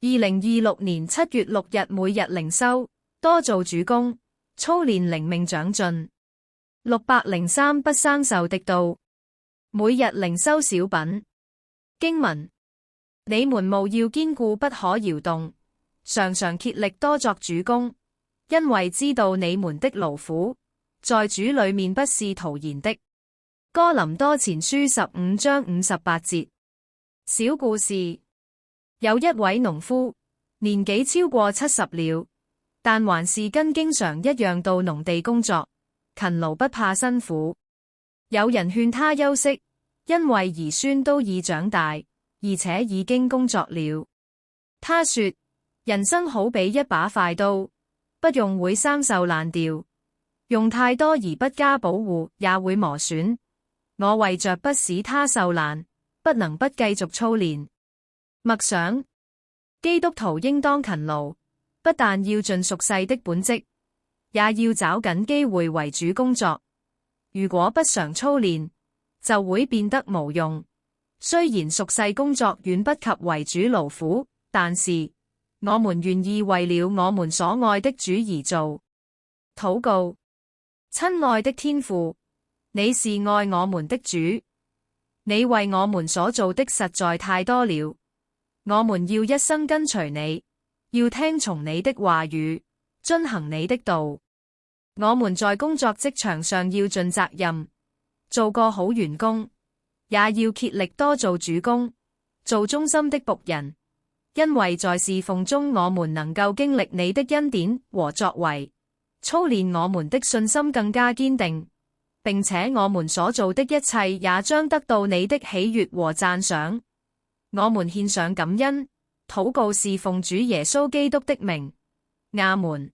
2026年7月6日每日靈修，多做主工，操練靈命長進。603不生鏽的刀，每日靈修小品。經文：你們務要堅固，不可搖動，常常竭力多作主工，因為知道你們的勞苦在主裡面不是徒然的。哥林多前書15章58節。小故事：有一位農夫，年紀超過70了，但還是跟經常一樣到農地工作，勤勞不怕辛苦。有人勸他休息，因為兒孫都已長大，而且已經工作了。他說：人生好比一把快刀，不用會生鏽爛掉，用太多而不加保護也會磨損。我為着不使它鏽爛，不能不繼續操練。默想：基督徒應當勤勞，不但要盡屬世的本職，也要找緊機會為主工作。如果不常操練，就會變得無用。雖然屬世工作遠不及為主勞苦，但是我們願意為了我們所愛的主而做。禱告：親愛的天父，你是愛我們的主，你為我們所做的實在太多了。我們要一生跟隨你，要聽從你的話語，遵行你的道。我們在工作職場上要盡責任，做個好員工，也要竭力多做主工，做忠心的僕人。因為在侍奉中，我們能夠經歷你的恩典和作為，操練我們的信心更加堅定，並且我們所做的一切也將得到你的喜悅和讚賞。我們獻上感恩，禱告侍奉主耶穌基督的名，阿門。